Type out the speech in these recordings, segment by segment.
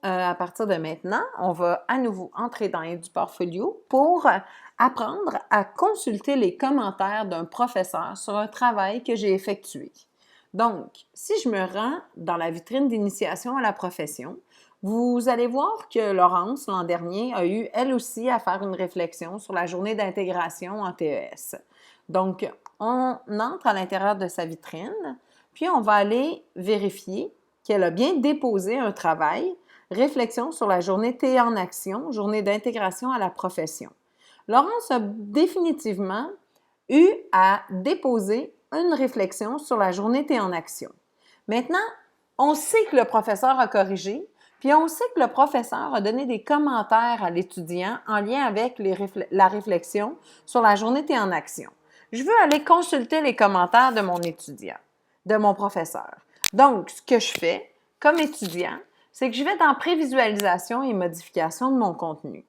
à partir de maintenant, on va à nouveau entrer dans EduPortfolio pour apprendre à consulter les commentaires d'un professeur sur un travail que j'ai effectué. Donc, si je me rends dans la vitrine d'initiation à la profession, vous allez voir que Laurence, l'an dernier, a eu elle aussi à faire une réflexion sur la journée d'intégration en TES. Donc, on entre à l'intérieur de sa vitrine, puis on va aller vérifier qu'elle a bien déposé un travail, réflexion sur la journée T en action, journée d'intégration à la profession. Laurence a définitivement eu à déposer une réflexion sur la journée T en action. Maintenant, on sait que le professeur a corrigé, puis on sait que le professeur a donné des commentaires à l'étudiant en lien avec la réflexion sur la journée T en action. Je veux aller consulter les commentaires de mon étudiant, de mon professeur. Donc, ce que je fais comme étudiant, c'est que je vais dans prévisualisation et modification de mon contenu.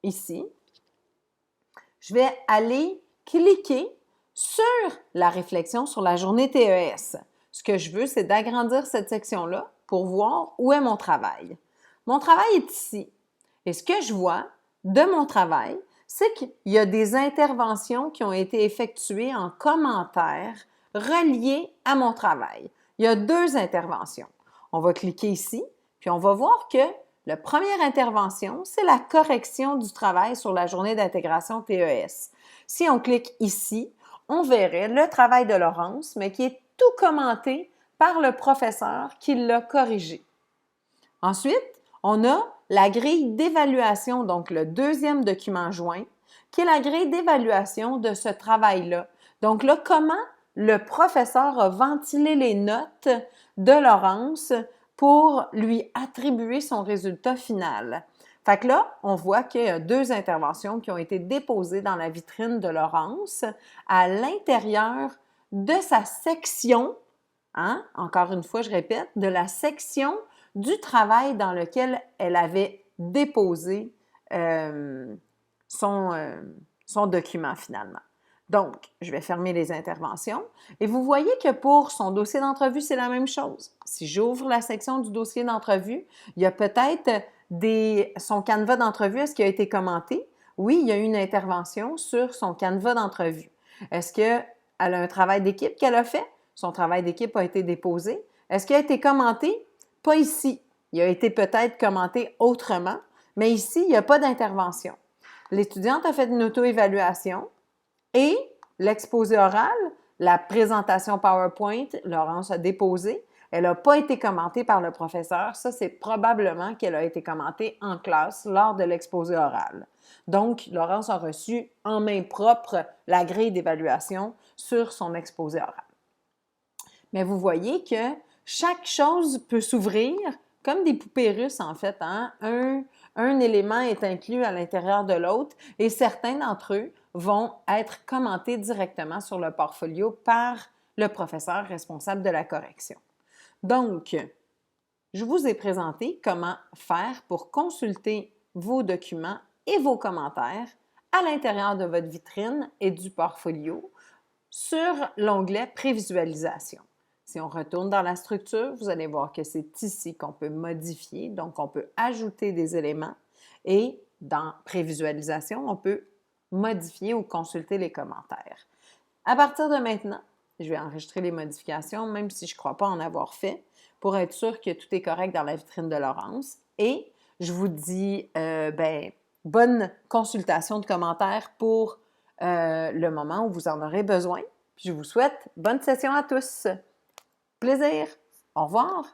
Ici, je vais aller cliquer sur la réflexion sur la journée TES. Ce que je veux, c'est d'agrandir cette section-là pour voir où est mon travail. Mon travail est ici. Et ce que je vois de mon travail, c'est qu'il y a des interventions qui ont été effectuées en commentaire reliées à mon travail. Il y a 2 interventions. On va cliquer ici, puis on va voir que la première intervention, c'est la correction du travail sur la journée d'intégration TES. Si on clique ici, on verrait le travail de Laurence, mais qui est tout commenté par le professeur qui l'a corrigé. Ensuite, on a la grille d'évaluation, donc le 2e document joint, qui est la grille d'évaluation de ce travail-là. Donc là, comment le professeur a ventilé les notes de Laurence pour lui attribuer son résultat final. Fait que là, on voit qu'il y a 2 interventions qui ont été déposées dans la vitrine de Laurence à l'intérieur de sa section, encore une fois, je répète, de la section du travail dans lequel elle avait déposé son document finalement. Donc, je vais fermer les interventions et vous voyez que pour son dossier d'entrevue, c'est la même chose. Si j'ouvre la section du dossier d'entrevue, il y a peut-être son canevas d'entrevue, est-ce qu'il a été commenté? Oui, il y a eu une intervention sur son canevas d'entrevue. Est-ce qu'elle a un travail d'équipe qu'elle a fait? Son travail d'équipe a été déposé. Est-ce qu'il a été commenté? Pas ici. Il a été peut-être commenté autrement, mais ici, il n'y a pas d'intervention. L'étudiante a fait une auto-évaluation et l'exposé oral, la présentation PowerPoint, Laurence a déposé. Elle n'a pas été commentée par le professeur. Ça, c'est probablement qu'elle a été commentée en classe lors de l'exposé oral. Donc, Laurence a reçu en main propre la grille d'évaluation sur son exposé oral. Mais vous voyez que chaque chose peut s'ouvrir comme des poupées russes, en fait. Un élément est inclus à l'intérieur de l'autre et certains d'entre eux vont être commentés directement sur le portfolio par le professeur responsable de la correction. Donc, je vous ai présenté comment faire pour consulter vos documents et vos commentaires à l'intérieur de votre vitrine et du portfolio sur l'onglet Prévisualisation. Si on retourne dans la structure, vous allez voir que c'est ici qu'on peut modifier, donc on peut ajouter des éléments et dans Prévisualisation, on peut modifier ou consulter les commentaires. À partir de maintenant, je vais enregistrer les modifications, même si je ne crois pas en avoir fait, pour être sûr que tout est correct dans la vitrine de Laurence. Et je vous dis bonne consultation de commentaires pour le moment où vous en aurez besoin. Puis je vous souhaite bonne session à tous. Plaisir. Au revoir.